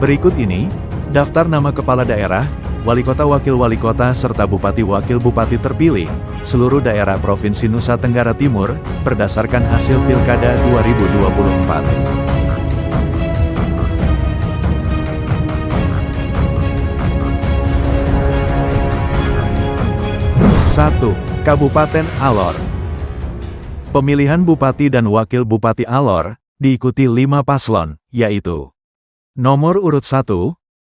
Berikut ini, daftar nama kepala daerah, wali kota wakil wali kota serta bupati wakil bupati terpilih, seluruh daerah Provinsi Nusa Tenggara Timur, berdasarkan hasil Pilkada 2024. 1. Kabupaten Alor. Pemilihan Bupati dan Wakil Bupati Alor, diikuti 5 paslon, yaitu nomor urut 1,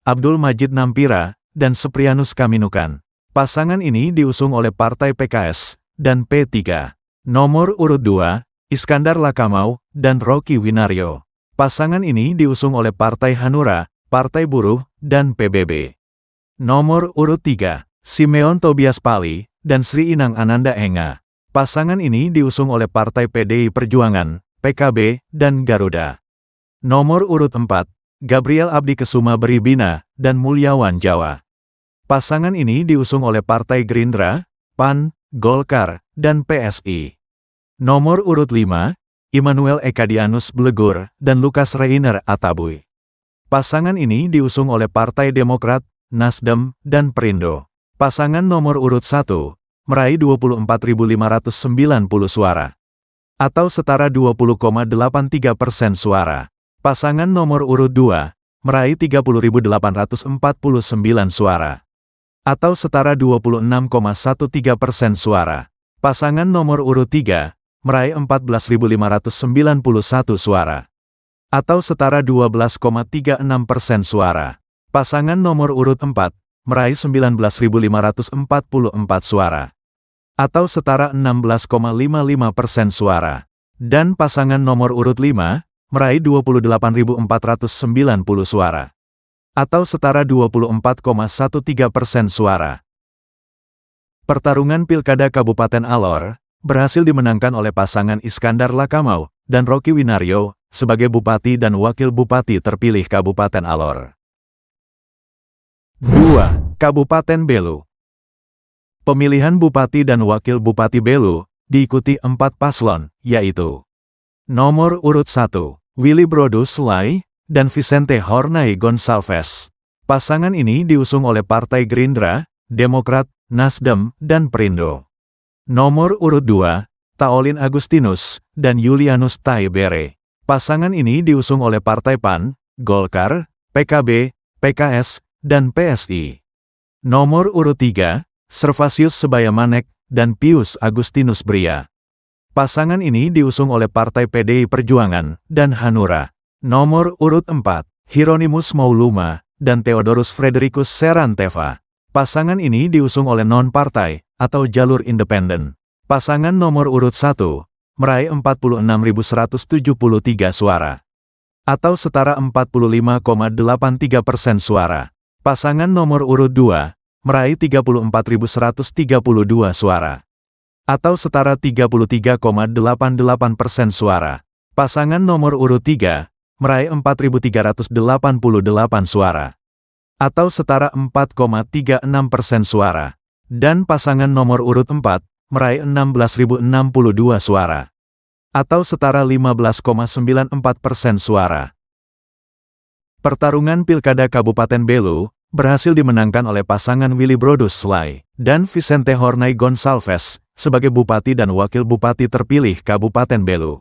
Abdul Majid Nampira, dan Seprianus Kaminukan. Pasangan ini diusung oleh Partai PKS, dan P3. Nomor urut 2, Iskandar Lakamau, dan Rocky Winario. Pasangan ini diusung oleh Partai Hanura, Partai Buruh, dan PBB. Nomor urut 3, Simeon Tobias Pali, dan Sri Inang Ananda Enga. Pasangan ini diusung oleh Partai PDI Perjuangan, PKB, dan Garuda. Nomor urut 4, Gabriel Abdi Kesuma Beribina, dan Mulyawan Jawa. Pasangan ini diusung oleh Partai Gerindra, PAN, Golkar, dan PSI. Nomor urut 5, Immanuel Ekadianus Blegur, dan Lukas Reiner Atabuy. Pasangan ini diusung oleh Partai Demokrat, Nasdem, dan Perindo. Pasangan nomor urut 1, meraih 24.590 suara, atau setara 20,83% suara. Pasangan nomor urut 2, meraih 30.849 suara, atau setara 26,13% suara. Pasangan nomor urut 3, meraih 14.591 suara, atau setara 12,36% suara. Pasangan nomor urut 4, meraih 19.544 suara, atau setara 16,55% suara. Dan pasangan nomor urut 5, meraih 28.490 suara, atau setara 24,13% suara. Pertarungan Pilkada Kabupaten Alor, berhasil dimenangkan oleh pasangan Iskandar Lakamau, dan Rocky Winario, sebagai Bupati dan Wakil Bupati terpilih Kabupaten Alor. 2. Kabupaten Belu. Pemilihan Bupati dan Wakil Bupati Belu, diikuti 4 paslon, yaitu nomor urut 1, Willy Brodus Lai, dan Vicente Hornay Gonçalves. Pasangan ini diusung oleh Partai Gerindra, Demokrat, Nasdem, dan Perindo. Nomor urut 2, Taolin Agustinus, dan Julianus Taibere. Pasangan ini diusung oleh Partai PAN, Golkar, PKB, PKS, dan PSI. Nomor urut 3, Servasius Sebaya-Manek, dan Pius Agustinus Bria. Pasangan ini diusung oleh Partai PDI Perjuangan, dan Hanura. Nomor urut 4, Hieronymus Mauluma, dan Theodorus Fredericus Seranteva. Pasangan ini diusung oleh non-partai, atau jalur independen. Pasangan nomor urut 1, meraih 46.173 suara, atau setara 45,83% suara. Pasangan nomor urut 2, meraih 34.132 suara, atau setara 33,88% suara. Pasangan nomor urut 3, meraih 4.388 suara, atau setara 4,36% suara. Dan pasangan nomor urut 4, meraih 16.062 suara, atau setara 15,94% suara. Pertarungan Pilkada Kabupaten Belu, berhasil dimenangkan oleh pasangan Willy Brodus Lai, dan Vicente Hornay Gonçalves, sebagai Bupati dan Wakil Bupati terpilih Kabupaten Belu.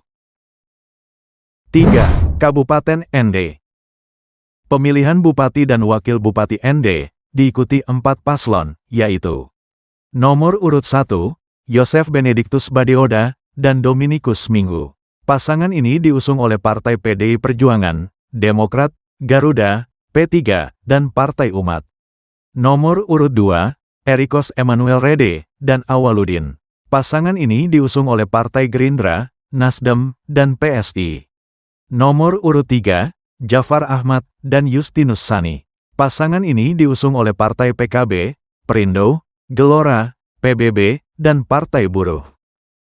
3. Kabupaten ND. Pemilihan Bupati dan Wakil Bupati ND, diikuti 4 paslon, yaitu nomor urut 1, Yosef Benedictus Badioda, dan Dominikus Minggu. Pasangan ini diusung oleh Partai PDI Perjuangan, Demokrat, Garuda, P3, dan Partai Umat. Nomor urut 2, Erikos Emmanuel Rede, dan Awaludin. Pasangan ini diusung oleh Partai Gerindra, Nasdem, dan PSI. Nomor urut 3, Jafar Ahmad, dan Justinus Sani. Pasangan ini diusung oleh Partai PKB, Perindo, Gelora, PBB, dan Partai Buruh.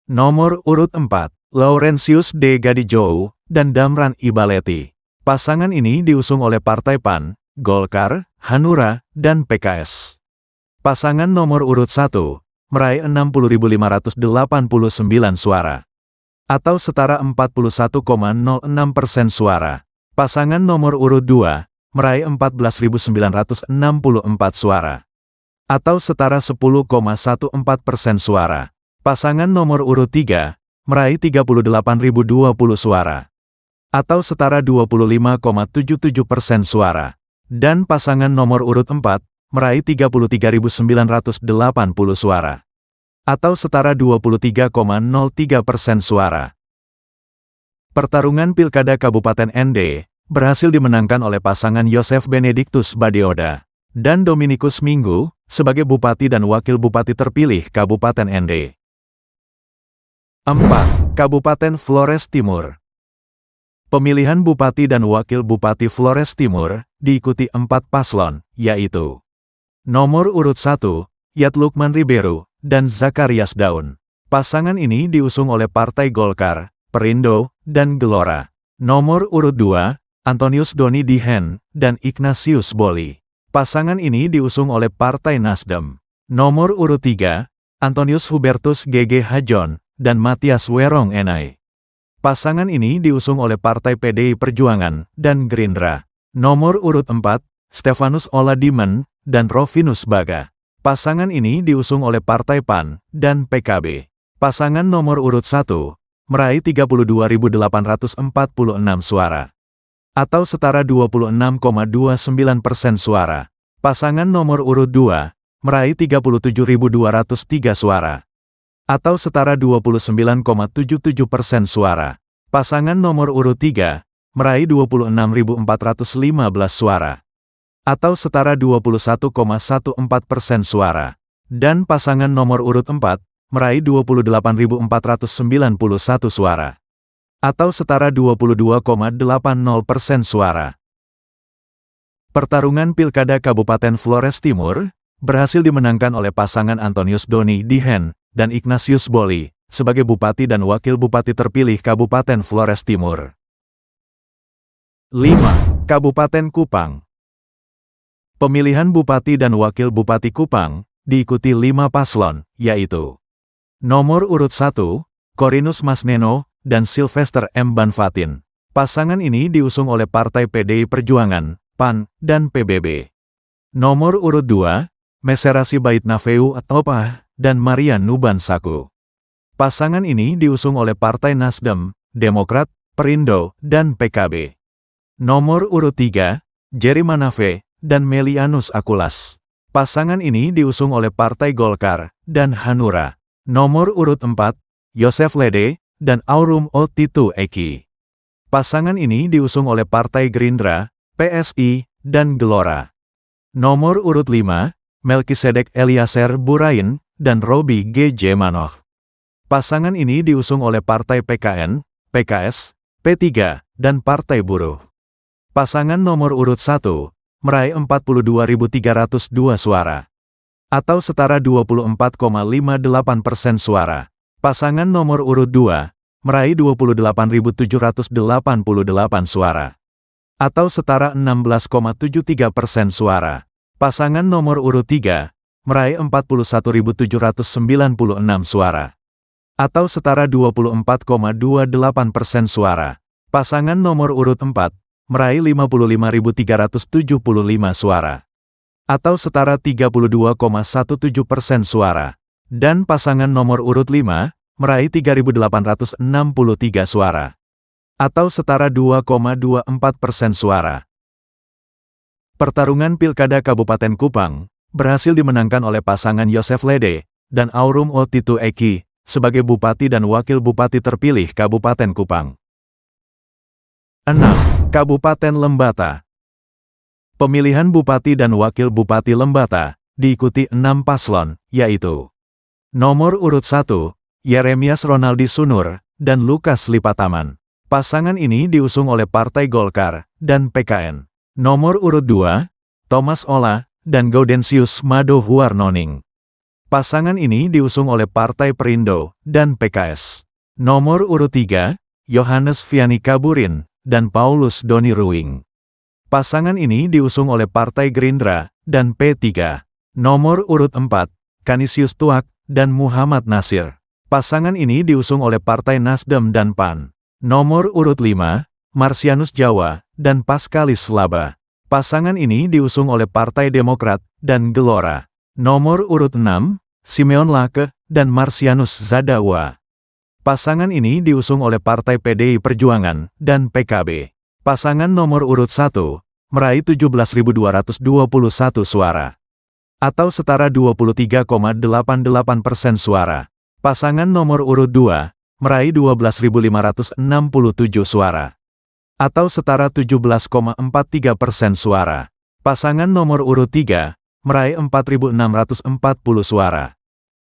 Nomor urut 4, Laurentius D. Gadijou, dan Damran Ibaleti. Pasangan ini diusung oleh Partai PAN, Golkar, Hanura, dan PKS. Pasangan nomor urut 1, meraih 60.589 suara, atau setara 41,06% suara. Pasangan nomor urut 2, meraih 14.964 suara, atau setara 10,14% suara. Pasangan nomor urut 3, meraih 38.020 suara, atau setara 25,77% suara. Dan pasangan nomor urut 4, meraih 33.980 suara, atau setara 23,03% suara. Pertarungan Pilkada Kabupaten ND berhasil dimenangkan oleh pasangan Yosef Benediktus Badioda dan Dominikus Minggu sebagai Bupati dan Wakil Bupati terpilih Kabupaten ND. 4. Kabupaten Flores Timur. Pemilihan Bupati dan Wakil Bupati Flores Timur diikuti 4 paslon, yaitu nomor urut 1, Yat Lukman Ribeiro, dan Zakarias Daun. Pasangan ini diusung oleh Partai Golkar, Perindo, dan Gelora. Nomor urut 2, Antonius Doni Dihen, dan Ignatius Boli. Pasangan ini diusung oleh Partai Nasdem. Nomor urut 3, Antonius Hubertus Gege Hajon, dan Matias Werong Enai. Pasangan ini diusung oleh Partai PDI Perjuangan dan Gerindra. Nomor urut 4, Stefanus Oladimen, dan Rovinus Baga. Pasangan ini diusung oleh Partai PAN dan PKB. Pasangan nomor urut 1, meraih 32.846 suara, atau setara 26,29% suara. Pasangan nomor urut 2, meraih 37.203 suara, atau setara 29,77% suara. Pasangan nomor urut 3, meraih 26.415 suara, atau setara 21,14% suara. Dan pasangan nomor urut 4, meraih 28.491 suara, atau setara 22,80% suara. Pertarungan Pilkada Kabupaten Flores Timur berhasil dimenangkan oleh pasangan Antonius Doni Dihen dan Ignatius Boli sebagai Bupati dan Wakil Bupati terpilih Kabupaten Flores Timur. 5. Kabupaten Kupang. Pemilihan Bupati dan Wakil Bupati Kupang diikuti 5 paslon, yaitu nomor urut 1, Korinus Masneno, dan Sylvester M. Banfatin. Pasangan ini diusung oleh Partai PDI Perjuangan, PAN, dan PBB. Nomor urut 2, Meserasi Bait Nafeu Atopah, dan Marian Nuban Saku. Pasangan ini diusung oleh Partai Nasdem, Demokrat, Perindo, dan PKB. Nomor urut 3, Jerry Manafe, dan Melianus Akulas. Pasangan ini diusung oleh Partai Golkar dan Hanura. Nomor urut 4, Yosef Lede, dan Aurum Otitu Eki. Pasangan ini diusung oleh Partai Gerindra, PSI, dan Gelora. Nomor urut 5, Melkisedek Eliezer Burain, dan Robi G. J. Manoh. Pasangan ini diusung oleh Partai PKN, PKS, P3, dan Partai Buruh. Pasangan nomor urut 1, meraih 42.302 suara, atau setara 24,58% suara. Pasangan nomor urut 2, meraih 28.788 suara, atau setara 16,73% suara. Pasangan nomor urut 3, meraih 41.796 suara, atau setara 24,28% suara. Pasangan nomor urut 4, meraih 55.375 suara, atau setara 32,17% suara. Dan pasangan nomor urut 5, meraih 3.863 suara, atau setara 2,24% suara. Pertarungan Pilkada Kabupaten Kupang berhasil dimenangkan oleh pasangan Yosef Lede dan Aurum Otitu Eki sebagai Bupati dan Wakil Bupati terpilih Kabupaten Kupang. 6. Kabupaten Lembata. Pemilihan Bupati dan Wakil Bupati Lembata diikuti 6 paslon, yaitu nomor urut 1, Yeremias Ronaldi Sunur, dan Lukas Lipataman. Pasangan ini diusung oleh Partai Golkar dan PKN. Nomor urut 2, Thomas Ola, dan Gaudensius Mado Huarnoning. Pasangan ini diusung oleh Partai Perindo dan PKS. Nomor urut 3, Yohanes Vianney Kaburin, dan Paulus Doni Ruing. Pasangan ini diusung oleh Partai Gerindra dan P3. Nomor urut 4, Kanisius Tuak, dan Muhammad Nasir. Pasangan ini diusung oleh Partai Nasdem dan PAN. Nomor urut 5, Marsianus Jawa, dan Paskalis Laba. Pasangan ini diusung oleh Partai Demokrat dan Gelora. Nomor urut 6, Simeon Lake dan Marsianus Zadawa. Pasangan ini diusung oleh Partai PDI Perjuangan dan PKB. Pasangan nomor urut 1, meraih 17.221 suara, atau setara 23,88% suara. Pasangan nomor urut 2, meraih 12.567 suara, atau setara 17,43% suara. Pasangan nomor urut 3, meraih 4.640 suara,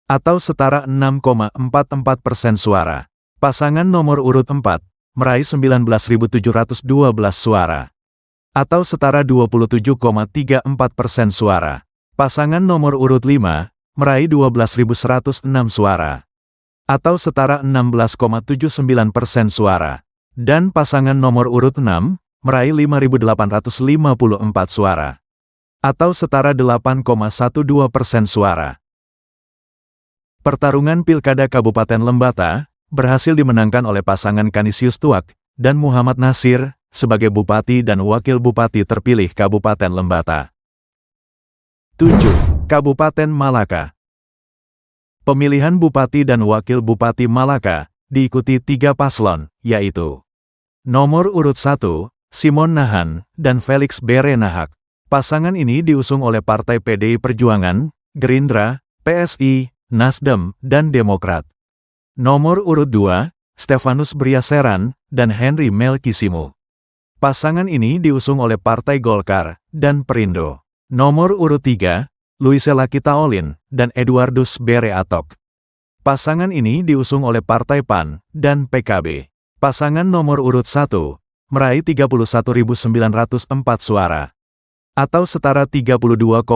atau setara 6,44% suara. Pasangan nomor urut 4, meraih 19.712 suara, atau setara 27,34% suara. Pasangan nomor urut 5, meraih 12.106 suara, atau setara 16,79% suara. Dan pasangan nomor urut 6, meraih 5.854 suara, atau setara 8,12% suara. Pertarungan Pilkada Kabupaten Lembata berhasil dimenangkan oleh pasangan Kanisius Tuak dan Muhammad Nasir sebagai Bupati dan Wakil Bupati terpilih Kabupaten Lembata. 7. Kabupaten Malaka. Pemilihan Bupati dan Wakil Bupati Malaka diikuti 3 paslon, yaitu nomor urut 1, Simon Nahan dan Felix Berenahak. Pasangan ini diusung oleh Partai PDI Perjuangan, Gerindra, PSI, Nasdem, dan Demokrat. Nomor urut 2, Stefanus Briaseran dan Henry Melkisimu. Pasangan ini diusung oleh Partai Golkar dan Perindo. Nomor urut 3, Luisela Kitaolin dan Eduardus Bereatok. Pasangan ini diusung oleh Partai PAN dan PKB. Pasangan nomor urut 1, meraih 31.904 suara, atau setara 32,50%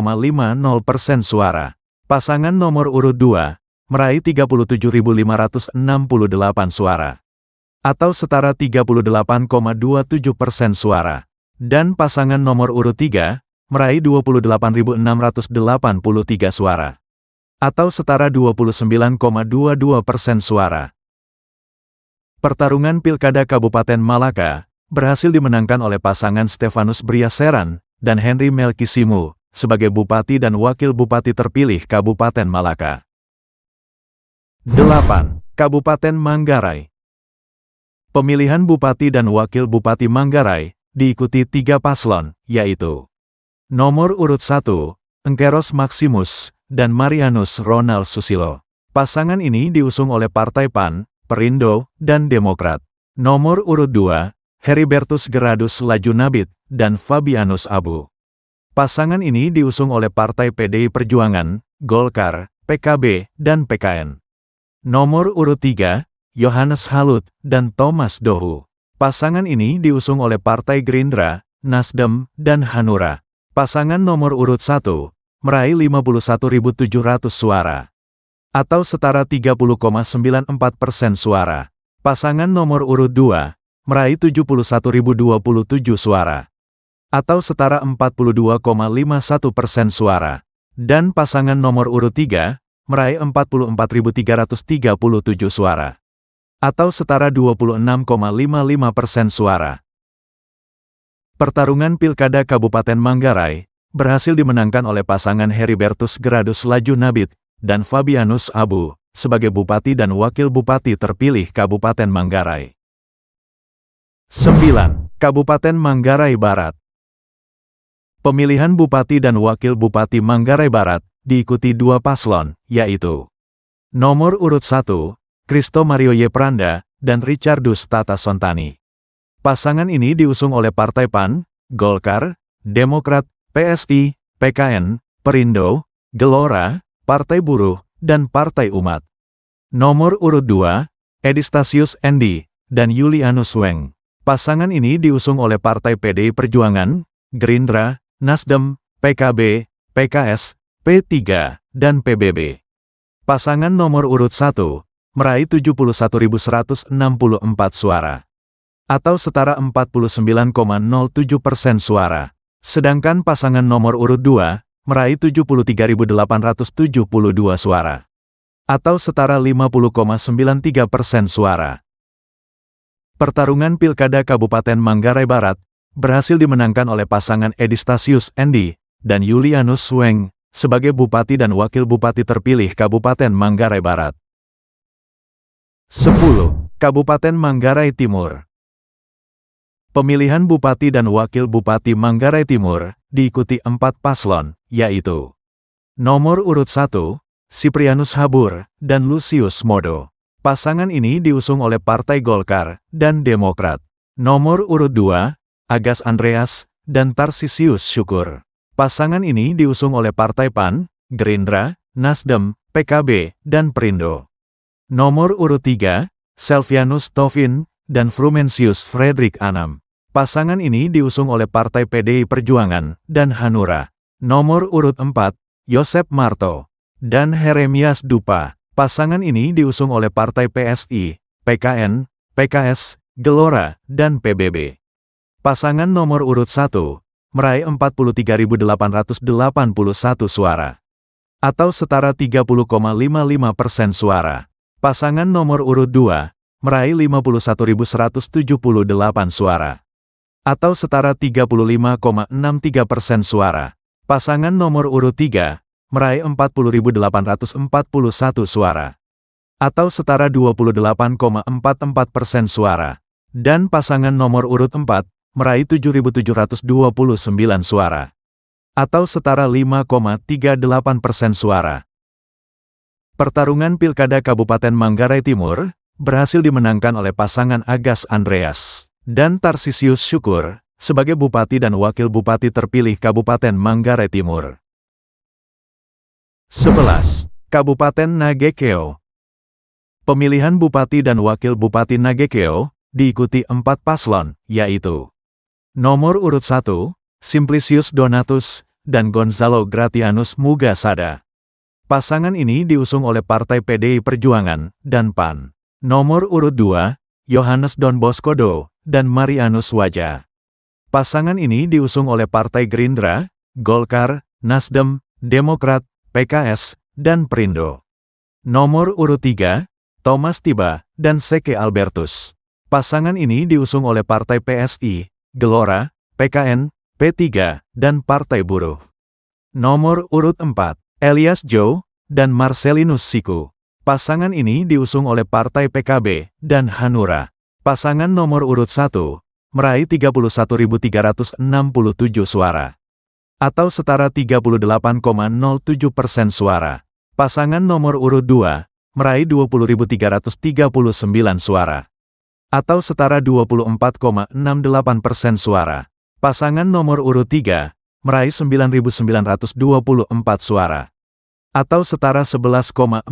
suara. Pasangan nomor urut 2, meraih 37.568 suara, atau setara 38,27% suara. Dan pasangan nomor urut 3, meraih 28.683 suara, atau setara 29,22% suara. Pertarungan Pilkada Kabupaten Malaka berhasil dimenangkan oleh pasangan Stefanus Briaseran dan Henry Melkisimu sebagai Bupati dan Wakil Bupati terpilih Kabupaten Malaka. 8. Kabupaten Manggarai. Pemilihan Bupati dan Wakil Bupati Manggarai diikuti 3 paslon, yaitu nomor urut 1, Engkeros Maximus dan Marianus Ronald Susilo. Pasangan ini diusung oleh Partai PAN, Perindo, dan Demokrat. Nomor urut 2, Heribertus Geradus Lajunabit dan Fabianus Abu. Pasangan ini diusung oleh Partai PDI Perjuangan, Golkar, PKB, dan PKN. Nomor urut 3, Yohanes Halut dan Thomas Dohu. Pasangan ini diusung oleh Partai Gerindra, Nasdem, dan Hanura. Pasangan nomor urut 1, meraih 51.700 suara, atau setara 30,94% suara. Pasangan nomor urut 2, meraih 71.027 suara, atau setara 42,51% suara. Dan pasangan nomor urut 3, meraih 44.337 suara, atau setara 26,55% suara. Pertarungan Pilkada Kabupaten Manggarai berhasil dimenangkan oleh pasangan Heribertus Geradus Lajunabit dan Fabianus Abu sebagai Bupati dan Wakil Bupati terpilih Kabupaten Manggarai. 9. Kabupaten Manggarai Barat. Pemilihan Bupati dan Wakil Bupati Manggarai Barat diikuti 2 paslon, yaitu nomor urut 1, Kristo Mario Yepranda dan Richardus Tata Sontani. Pasangan ini diusung oleh Partai PAN, Golkar, Demokrat, PSI, PKN, Perindo, Gelora, Partai Buruh, dan Partai Umat. Nomor urut 2, Edistasius Endi dan Julianus Weng. Pasangan ini diusung oleh Partai PDI Perjuangan, Gerindra, Nasdem, PKB, PKS, P3, dan PBB. Pasangan nomor urut 1, meraih 71.164 suara, atau setara 49,07% suara. Sedangkan pasangan nomor urut 2, meraih 73.872 suara, atau setara 50,93% suara. Pertarungan Pilkada Kabupaten Manggarai Barat berhasil dimenangkan oleh pasangan Edistasius Endi dan Julianus Weng sebagai Bupati dan Wakil Bupati terpilih Kabupaten Manggarai Barat. 10. Kabupaten Manggarai Timur. Pemilihan Bupati dan Wakil Bupati Manggarai Timur diikuti 4 paslon, yaitu nomor urut 1, Siprianus Habur dan Lucius Modo. Pasangan ini diusung oleh Partai Golkar dan Demokrat. Nomor urut 2, Agas Andreas dan Tarsisius Syukur. Pasangan ini diusung oleh Partai PAN, Gerindra, Nasdem, PKB, dan Perindo. Nomor urut 3, Selvianus Taufin dan Frumensius Fredrik Anam. Pasangan ini diusung oleh Partai PDI Perjuangan dan Hanura. Nomor urut 4, Yosep Marto dan Heremias Dupa. Pasangan ini diusung oleh Partai PSI, PKN, PKS, Gelora, dan PBB. Pasangan nomor urut 1 meraih 43.881 suara, atau setara 30,55% suara. Pasangan nomor urut 2 meraih 51.178 suara, atau setara 35,63% suara. Pasangan nomor urut 3 meraih 40.841 suara, atau setara 28,44% suara. Dan pasangan nomor urut 4 meraih 7.729 suara, atau setara 5,38% suara. Pertarungan Pilkada Kabupaten Manggarai Timur berhasil dimenangkan oleh pasangan Agas Andreas dan Tarsisius Syukur sebagai Bupati dan Wakil Bupati terpilih Kabupaten Manggarai Timur. 11. Kabupaten Nagekeo. Pemilihan Bupati dan Wakil Bupati Nagekeo diikuti 4 paslon, yaitu nomor urut 1, Simplicius Donatus dan Gonzalo Gratianus Mugasada. Pasangan ini diusung oleh Partai PDI Perjuangan dan PAN. Nomor urut 2, Yohanes Don Bosco dan Marianus Waja. Pasangan ini diusung oleh Partai Gerindra, Golkar, Nasdem, Demokrat, PKS, dan Perindo. Nomor urut 3, Thomas Tiba dan Seke Albertus. Pasangan ini diusung oleh Partai PSI, Gelora, PKN, P3, dan Partai Buruh. Nomor urut 4, Elias Joe dan Marcelinus Siku. Pasangan ini diusung oleh Partai PKB dan Hanura. Pasangan nomor urut 1 meraih 31.367 suara, atau setara 38,07% suara. Pasangan nomor urut 2 meraih 20.339 suara, atau setara 24,68% suara. Pasangan nomor urut 3 meraih 9.924 suara, atau setara 11,44%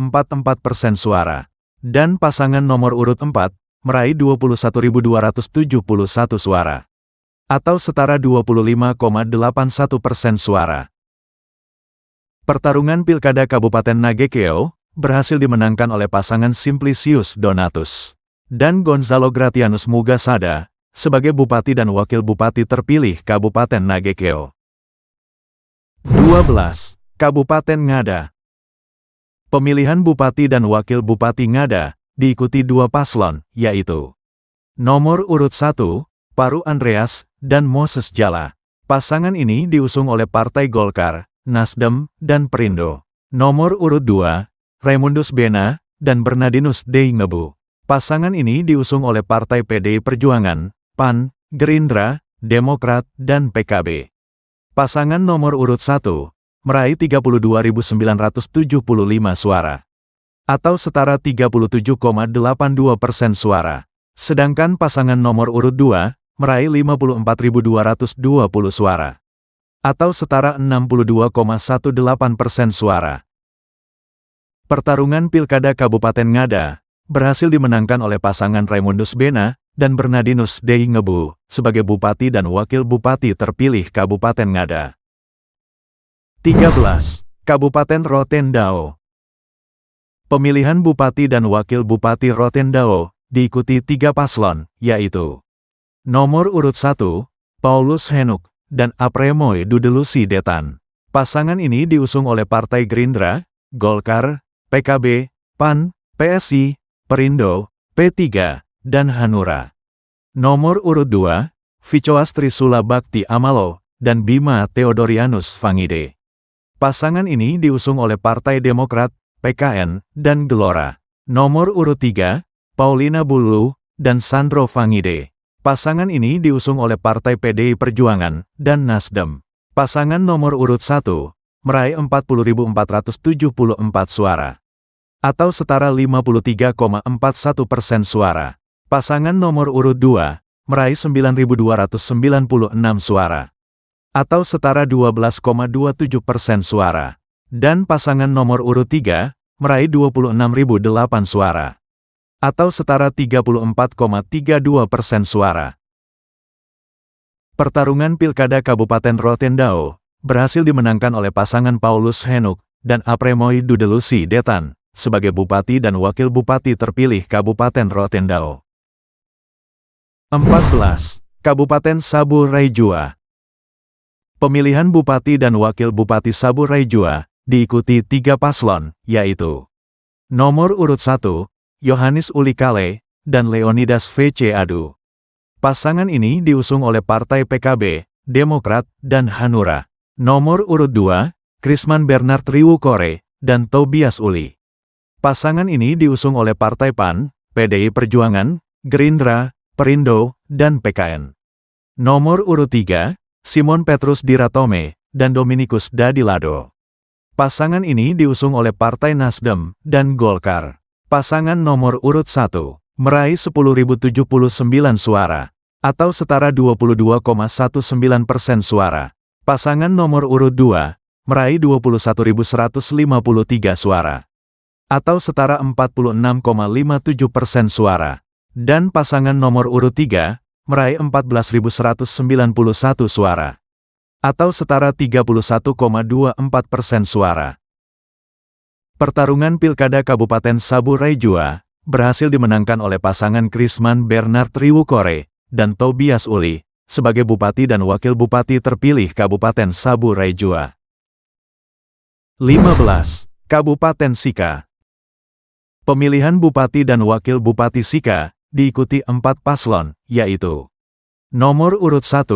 suara. Dan pasangan nomor urut 4 meraih 21.271 suara, atau setara 25,81% suara. Pertarungan Pilkada Kabupaten Nagekeo berhasil dimenangkan oleh pasangan Simplicius Donatus dan Gonzalo Gratianus Mugasada sebagai Bupati dan Wakil Bupati terpilih Kabupaten Nagekeo. 12. Kabupaten Ngada. Pemilihan Bupati dan Wakil Bupati Ngada diikuti 2 paslon, yaitu nomor urut 1, Paru Andreas dan Moses Jala. Pasangan ini diusung oleh Partai Golkar, Nasdem, dan Perindo. Nomor urut 2, Raimundus Bena dan Bernardinus Deingebu. Pasangan ini diusung oleh Partai PDI Perjuangan, PAN, Gerindra, Demokrat, dan PKB. Pasangan nomor urut 1 meraih 32.975 suara, atau setara 37,82% suara. Sedangkan pasangan nomor urut 2 meraih 54.220 suara, atau setara 62,18% suara. Pertarungan Pilkada Kabupaten Ngada berhasil dimenangkan oleh pasangan Raimundus Bena dan Bernardinus Deingebu sebagai Bupati dan Wakil Bupati terpilih Kabupaten Ngada. 13. Kabupaten Rotendao. Pemilihan Bupati dan Wakil Bupati Rotendao diikuti 3 paslon, yaitu nomor urut 1, Paulus Henuk dan Apremoy Dudelusi Detan. Pasangan ini diusung oleh Partai Gerindra, Golkar, PKB, PAN, PSI, Perindo, P3, dan Hanura. Nomor urut 2, Vicoas Trisula Bhakti Amalo, dan Bima Theodorianus Fangide. Pasangan ini diusung oleh Partai Demokrat, PKN, dan Gelora. Nomor urut 3, Paulina Bulu, dan Sandro Fangide. Pasangan ini diusung oleh Partai PDI Perjuangan, dan Nasdem. Pasangan nomor urut 1, meraih 40.474 suara. Atau setara 53,41% suara. Pasangan nomor urut 2, meraih 9.296 suara. Atau setara 12,27% suara. Dan pasangan nomor urut 3, meraih 26.008 suara. Atau setara 34,32% suara. Pertarungan Pilkada Kabupaten Rotendao berhasil dimenangkan oleh pasangan Paulus Henuk dan Apremoy Dudelusi Detan sebagai Bupati dan Wakil Bupati terpilih Kabupaten Rotendao. 14. Kabupaten Sabu Raijua. Pemilihan Bupati dan Wakil Bupati Sabu Raijua diikuti 3 paslon, yaitu nomor urut 1, Yohanes Ulikale, dan Leonidas V.C. Adu. Pasangan ini diusung oleh Partai PKB, Demokrat, dan Hanura. Nomor urut 2, Krisman Bernard Riwukore, dan Tobias Uli. Pasangan ini diusung oleh Partai PAN, PDI Perjuangan, Gerindra, Perindo, dan PKN. Nomor urut 3, Simon Petrus Diratome, dan Dominikus Dadilado. Pasangan ini diusung oleh Partai Nasdem, dan Golkar. Pasangan nomor urut 1, meraih 10.079 suara, atau setara 22,19% suara. Pasangan nomor urut 2, meraih 21.153 suara, atau setara 46,57% suara. Dan pasangan nomor urut 3, meraih 14.191 suara, atau setara 31,24% suara. Pertarungan Pilkada Kabupaten Sabu Raijua berhasil dimenangkan oleh pasangan Krisman Bernard Riwukore dan Tobias Uli sebagai Bupati dan Wakil Bupati terpilih Kabupaten Sabu Raijua. 15. Kabupaten Sika. Pemilihan Bupati dan Wakil Bupati Sika diikuti 4 paslon, yaitu nomor urut 1,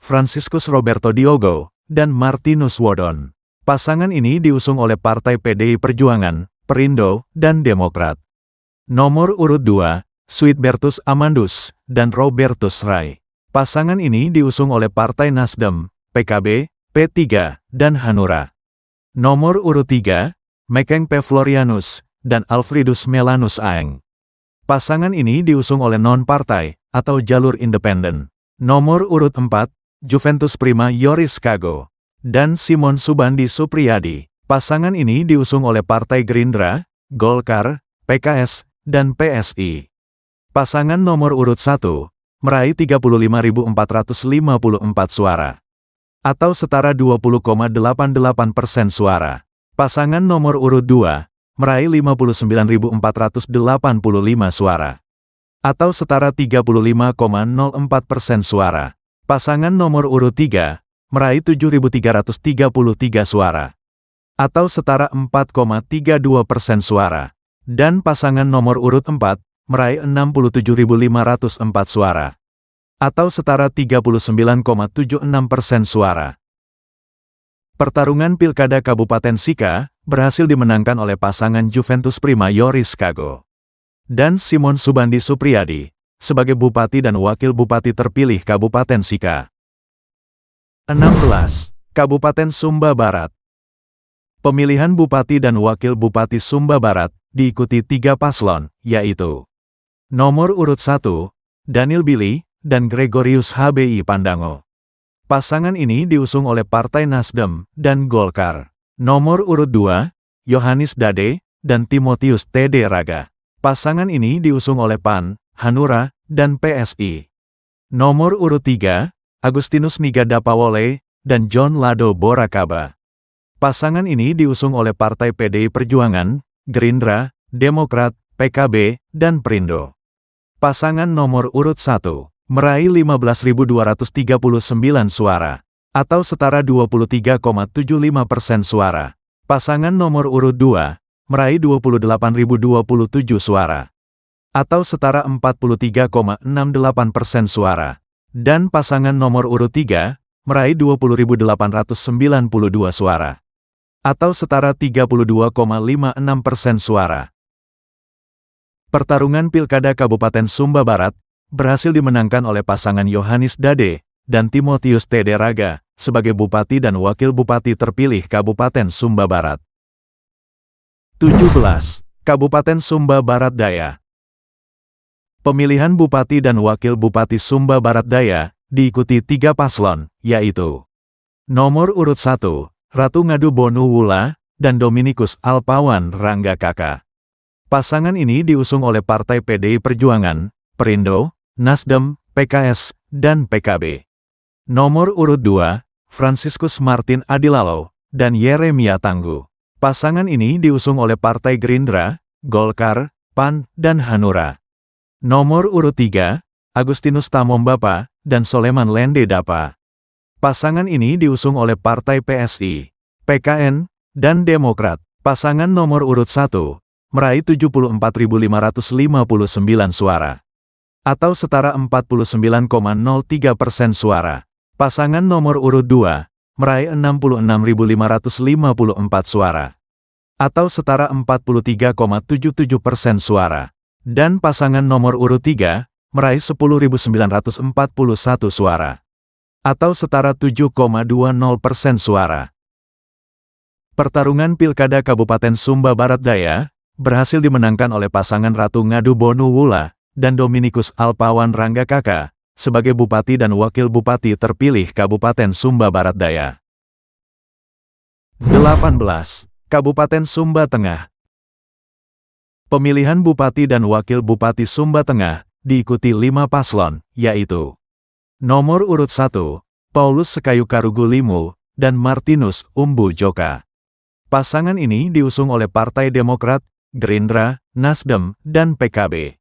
Franciscus Roberto Diogo, dan Martinus Wodon. Pasangan ini diusung oleh Partai PDI Perjuangan, Perindo, dan Demokrat. Nomor urut 2, Suitbertus Amandus, dan Robertus Rai. Pasangan ini diusung oleh Partai Nasdem, PKB, P3, dan Hanura. Nomor urut 3, Mekeng P. Florianus, dan Alfridus Melanus Aeng. Pasangan ini diusung oleh non-partai, atau jalur independen. Nomor urut 4, Juventus Prima Yoris Kago, dan Simon Subandi Supriyadi. Pasangan ini diusung oleh Partai Gerindra, Golkar, PKS, dan PSI. Pasangan nomor urut 1, meraih 35.454 suara, atau setara 20,88% suara. Pasangan nomor urut 2, meraih 59.485 suara, atau setara 35,04% suara. Pasangan nomor urut 3, meraih 7.333 suara, atau setara 4,32% suara. Dan pasangan nomor urut 4, meraih 67.504 suara, atau setara 39,76% suara. Pertarungan Pilkada Kabupaten Sika berhasil dimenangkan oleh pasangan Juventus Prima Yoris Kago dan Simon Subandi Supriyadi sebagai Bupati dan Wakil Bupati terpilih Kabupaten Sika. 16. Kabupaten Sumba Barat. Pemilihan Bupati dan Wakil Bupati Sumba Barat diikuti 3 paslon, yaitu nomor urut 1, Daniel Billy, dan Gregorius HBI Pandango. Pasangan ini diusung oleh Partai Nasdem dan Golkar. Nomor urut 2, Yohanes Dade, dan Timotius T.D. Raga. Pasangan ini diusung oleh PAN, Hanura, dan PSI. Nomor urut 3, Agustinus Nigada Pawole, dan John Lado Borakaba. Pasangan ini diusung oleh Partai PDI Perjuangan, Gerindra, Demokrat, PKB, dan Perindo. Pasangan nomor urut 1, meraih 15.239 suara, atau setara 23,75% suara. Pasangan nomor urut 2, meraih 28.027 suara, atau setara 43,68% suara. dan pasangan nomor urut 3 meraih 20.892 suara, atau setara 32,56% suara. Pertarungan Pilkada Kabupaten Sumba Barat berhasil dimenangkan oleh pasangan Yohanis Dade dan Timotius T. Deraga sebagai Bupati dan Wakil Bupati terpilih Kabupaten Sumba Barat. 17. Kabupaten Sumba Barat Daya. Pemilihan Bupati dan Wakil Bupati Sumba Barat Daya diikuti 3 paslon, yaitu nomor urut 1, Ratu Ngadu Bonu Wula dan Dominikus Alpawan Rangga Kaka. Pasangan ini diusung oleh Partai PDI Perjuangan, Perindo, Nasdem, PKS, dan PKB. Nomor urut 2, Franciscus Martin Adilalo dan Yeremia Tangguh. Pasangan ini diusung oleh Partai Gerindra, Golkar, PAN, dan Hanura. Nomor urut 3, Agustinus Tamombapa dan Soleman Lende Dapa. Pasangan ini diusung oleh Partai PSI, PKN, dan Demokrat. Pasangan nomor urut 1 meraih 74.559 suara, atau setara 49,03% suara. Pasangan nomor urut 2 meraih 66.554 suara, atau setara 43,77% suara. Dan pasangan nomor urut 3 meraih 10.941 suara, atau setara 7,20% suara. Pertarungan Pilkada Kabupaten Sumba Barat Daya berhasil dimenangkan oleh pasangan Ratu Ngadu Bonu Wula dan Dominikus Alpawan Rangga Kaka sebagai Bupati dan Wakil Bupati terpilih Kabupaten Sumba Barat Daya. 18. Kabupaten Sumba Tengah. Pemilihan Bupati dan Wakil Bupati Sumba Tengah diikuti 5 paslon, yaitu nomor urut 1, Paulus Sekayu Karugu Limu dan Martinus Umbu Joka. Pasangan ini diusung oleh Partai Demokrat, Gerindra, Nasdem, dan PKB.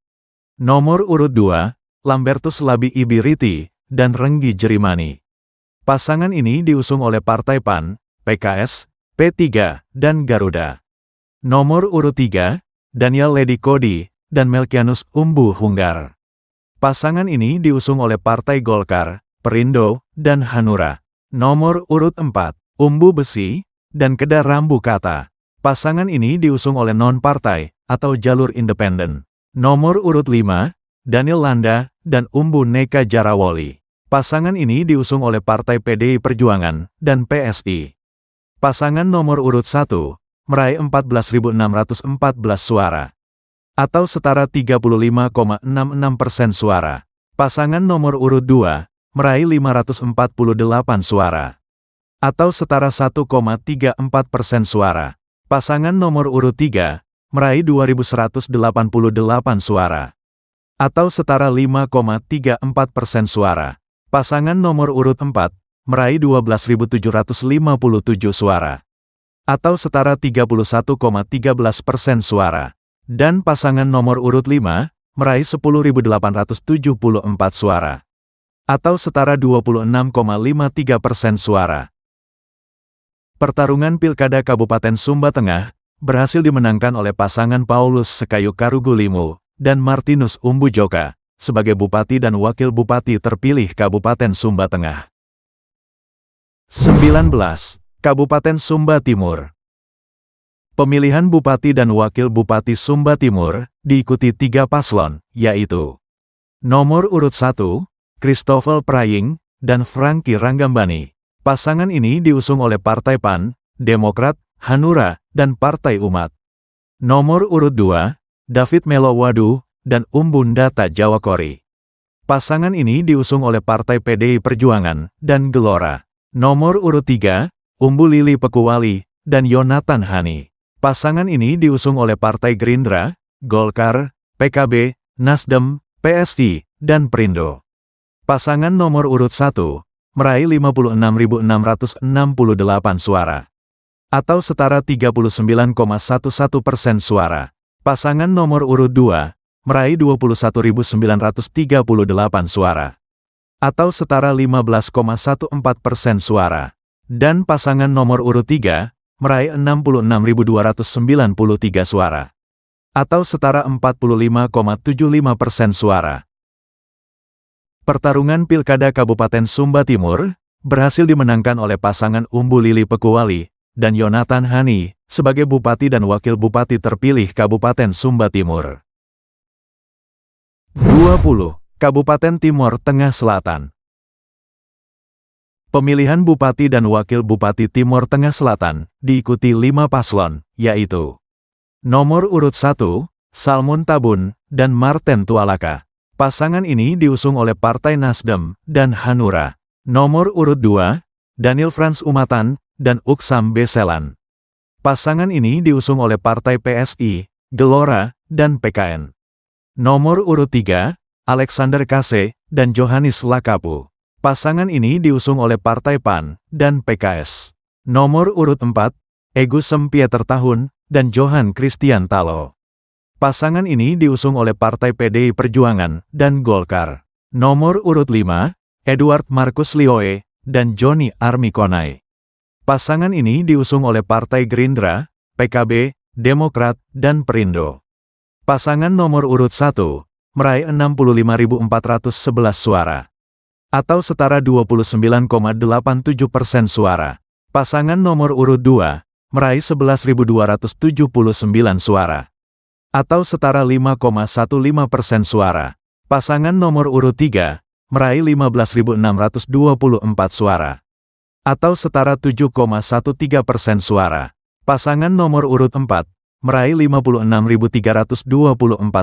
Nomor urut 2, Lambertus Labi Ibiriti dan Renggi Jerimani. Pasangan ini diusung oleh Partai PAN, PKS, P3, dan Garuda. Nomor urut 3, Daniel Ledi Kodi dan Melkianus Umbu Hunggar. Pasangan ini diusung oleh Partai Golkar, Perindo, dan Hanura. Nomor urut 4, Umbu Besi dan Kedar Rambu Kata. Pasangan ini diusung oleh non-partai atau jalur independen. Nomor urut 5, Daniel Landa dan Umbu Neka Jarawoli. Pasangan ini diusung oleh Partai PDI Perjuangan dan PSI. Pasangan nomor urut 1 meraih 14.614 suara, atau setara 35,66% suara. Pasangan nomor urut 2 meraih 548 suara, atau setara 1,34% suara. Pasangan nomor urut 3 meraih 2.188 suara, atau setara 5,34% suara. Pasangan nomor urut 4 meraih 12.757 suara, atau setara 31,13% suara. Dan pasangan nomor urut 5 meraih 10.874 suara, atau setara 26,53% suara. Pertarungan Pilkada Kabupaten Sumba Tengah berhasil dimenangkan oleh pasangan Paulus Sekayu Karugu Limu dan Martinus Umbu Joka sebagai Bupati dan Wakil Bupati terpilih Kabupaten Sumba Tengah. 19. Kabupaten Sumba Timur. Pemilihan Bupati dan Wakil Bupati Sumba Timur diikuti 3 paslon, yaitu nomor urut 1, Christopher Praying dan Franky Ranggambani. Pasangan ini diusung oleh Partai PAN, Demokrat, Hanura, dan Partai Umat. Nomor urut 2, David Melo Wadu dan Umbundata Jawakori. Pasangan ini diusung oleh Partai PDI Perjuangan dan Gelora. Nomor urut 3, Umbu Lili Pekuwali dan Yonatan Hani. Pasangan ini diusung oleh Partai Gerindra, Golkar, PKB, Nasdem, PSI, dan Perindo. Pasangan nomor urut 1 meraih 56.668 suara, atau setara 39,11% suara. Pasangan nomor urut 2 meraih 21.938 suara, atau setara 15,14% suara. Dan pasangan nomor urut 3 meraih 66.293 suara, atau setara 45,75% suara. Pertarungan Pilkada Kabupaten Sumba Timur berhasil dimenangkan oleh pasangan Umbu Lili Pekuwali dan Yonatan Hani sebagai Bupati dan Wakil Bupati terpilih Kabupaten Sumba Timur. 20. Kabupaten Timor Tengah Selatan. Pemilihan Bupati dan Wakil Bupati Timor Tengah Selatan diikuti 5 paslon, yaitu nomor urut 1, Salmun Tabun dan Marten Tualaka. Pasangan ini diusung oleh Partai Nasdem dan Hanura. Nomor urut 2, Daniel Frans Umatan dan Uksam Beselan. Pasangan ini diusung oleh Partai PSI, Gelora, dan PKN. Nomor urut 3, Alexander Kase dan Johannes Lakapu. Pasangan ini diusung oleh Partai PAN dan PKS. Nomor urut 4, Agus Sempieter Tahun dan Johan Christian Talo. Pasangan ini diusung oleh Partai PDI Perjuangan dan Golkar. Nomor urut 5, Edward Marcus Lioe dan Joni Armikonai. Pasangan ini diusung oleh Partai Gerindra, PKB, Demokrat, dan Perindo. Pasangan nomor urut 1 meraih 65.411 suara, atau setara 29,87% suara. Pasangan nomor urut 2 meraih 11.279 suara, atau setara 5,15% suara. Pasangan nomor urut 3 meraih 15.624 suara, atau setara 7,13% suara. Pasangan nomor urut 4 meraih 56.324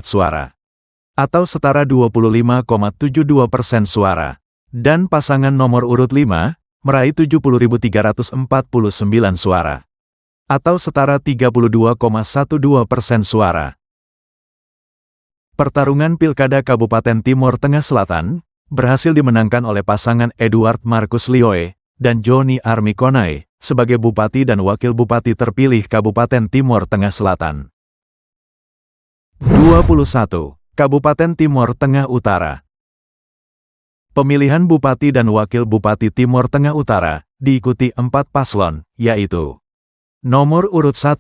suara, atau setara 25,72% suara. Dan pasangan nomor urut 5 meraih 70.349 suara, atau setara 32,12% suara. Pertarungan Pilkada Kabupaten Timor Tengah Selatan berhasil dimenangkan oleh pasangan Edward Marcus Lioe dan Joni Armikonai sebagai Bupati dan Wakil Bupati terpilih Kabupaten Timor Tengah Selatan. 21. Kabupaten Timor Tengah Utara. Pemilihan Bupati dan Wakil Bupati Timor Tengah Utara diikuti 4 paslon, yaitu nomor urut 1,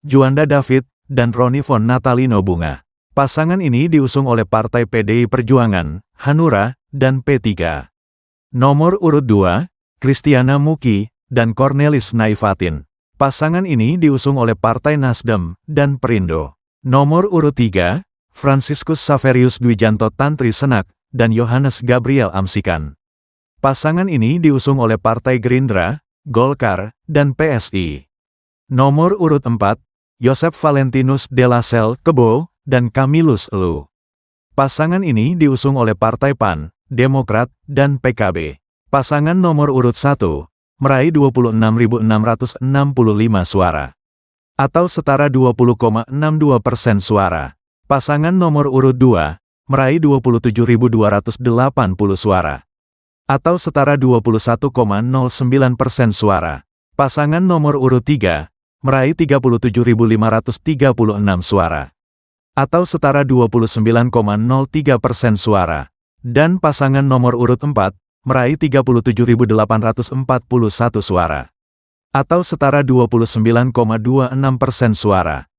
Juanda David dan Roni Von Natalino Bunga. Pasangan ini diusung oleh Partai PDI Perjuangan, Hanura, dan P3. Nomor urut 2, Kristiana Muki dan Cornelis Naifatin. Pasangan ini diusung oleh Partai Nasdem dan Perindo. Nomor urut 3, Franciscus Saverius Dwijanto Tantri Senak dan Yohanes Gabriel Amsikan. Pasangan ini diusung oleh Partai Gerindra, Golkar, dan PSI. Nomor urut 4, Joseph Valentinus de la Selle Kebo dan Camillus Elu. Pasangan ini diusung oleh Partai PAN, Demokrat, dan PKB. Pasangan nomor urut 1 meraih 26.665 suara, atau setara 20,62% suara. Pasangan nomor urut 2 meraih 27.280 suara, atau setara 21,09% suara. Pasangan nomor urut 3 meraih 37.536 suara, atau setara 29,03% suara. Dan pasangan nomor urut 4 meraih 37.841 suara, atau setara 29,26% suara.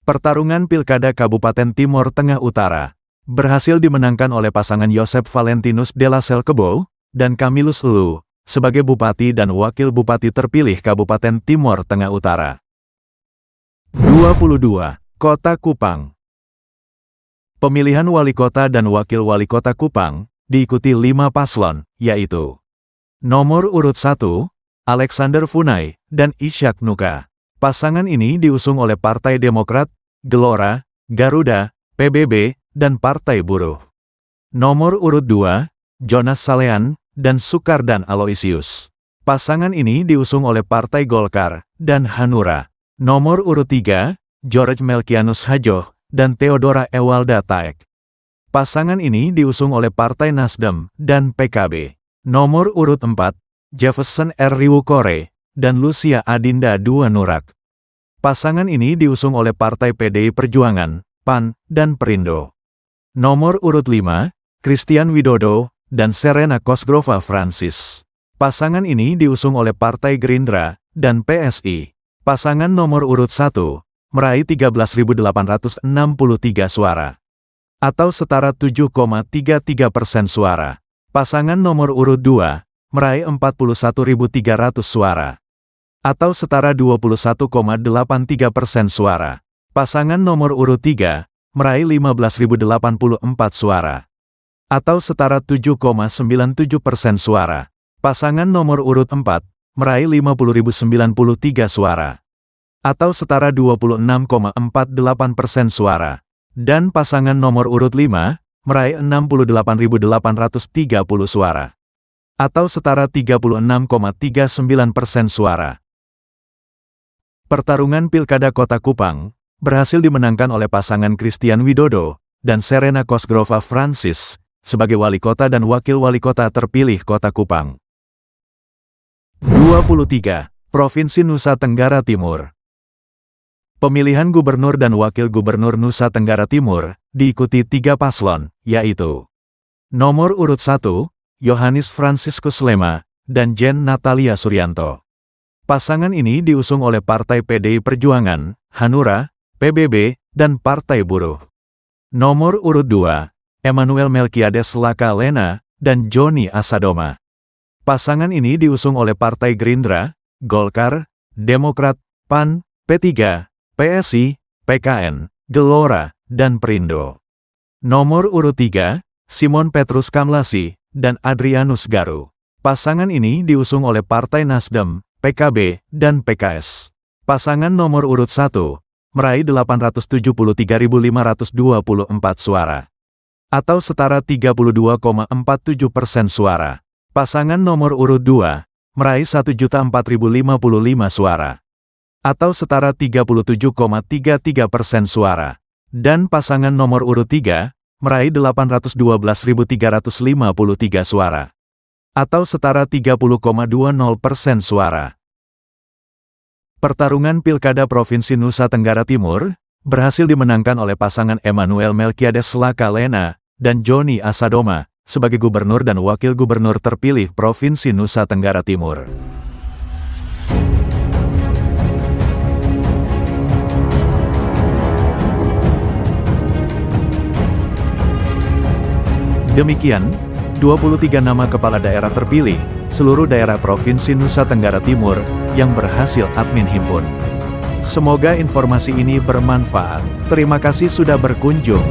Pertarungan Pilkada Kabupaten Timor Tengah Utara berhasil dimenangkan oleh pasangan Joseph Valentinus de la Selle Kebo dan Camillus Elu sebagai Bupati dan Wakil Bupati terpilih Kabupaten Timor Tengah Utara. 22. Kota Kupang. Pemilihan Wali Kota dan Wakil Wali Kota Kupang diikuti 5 paslon, yaitu nomor urut 1, Alexander Funai dan Ishak Nuka. Pasangan ini diusung oleh Partai Demokrat, Gelora, Garuda, PBB, dan Partai Buruh. Nomor urut 2, Jonas Salean dan Sukardan Aloysius. Pasangan ini diusung oleh Partai Golkar dan Hanura. Nomor urut 3, George Melkianus Hajoh dan Theodora Ewalda Taek. Pasangan ini diusung oleh Partai Nasdem dan PKB. Nomor urut 4, Jefferson R. Riwukore dan Lucia Adinda Dua Nurak. Pasangan ini diusung oleh Partai PDI Perjuangan, PAN, dan Perindo. Nomor urut 5, Christian Widodo dan Serena Cosgrova Francis. Pasangan ini diusung oleh Partai Gerindra dan PSI. Pasangan nomor urut 1 meraih 13.863 suara, atau setara 7,33% suara. Pasangan nomor urut 2, meraih 41.300 suara, atau setara 21,83% suara. Pasangan nomor urut 3, meraih 15.084 suara, atau setara 7,97% suara. Pasangan nomor urut 4, meraih 50.093 suara, atau setara 26,48% suara. Dan pasangan nomor urut 5, meraih 68.830 suara, atau setara 36,39% suara. Pertarungan Pilkada Kota Kupang berhasil dimenangkan oleh pasangan Christian Widodo dan Serena Cosgrova Francis sebagai wali kota dan wakil wali kota terpilih Kota Kupang. 23. Provinsi Nusa Tenggara Timur. Pemilihan gubernur dan wakil gubernur Nusa Tenggara Timur diikuti 3 paslon, yaitu nomor urut 1, Yohanis Franciscus Lema, dan Jen Natalia Suryanto. Pasangan ini diusung oleh Partai PDI Perjuangan, Hanura, PBB, dan Partai Buruh. Nomor urut 2, Emmanuel Melkiades Laka Lena, dan Joni Asadoma. Pasangan ini diusung oleh Partai Gerindra, Golkar, Demokrat, PAN, P3, PSI, PKN, Gelora, dan Perindo. Nomor urut 3, Simon Petrus Kamlasi, dan Adrianus Garu. Pasangan ini diusung oleh Partai Nasdem, PKB, dan PKS. Pasangan nomor urut 1, meraih 873.524 suara, atau setara 32,47% suara. Pasangan nomor urut 2, meraih 1.004.055 suara, atau setara 37,33% suara. Dan pasangan nomor urut 3, meraih 812.353 suara, atau setara 30,20% suara. Pertarungan Pilkada Provinsi Nusa Tenggara Timur berhasil dimenangkan oleh pasangan Emmanuel Melkiades Laka Lena dan Joni Asadoma sebagai gubernur dan wakil gubernur terpilih Provinsi Nusa Tenggara Timur. Demikian, 23 nama kepala daerah terpilih, seluruh daerah Provinsi Nusa Tenggara Timur, yang berhasil admin himpun. Semoga informasi ini bermanfaat. Terima kasih sudah berkunjung.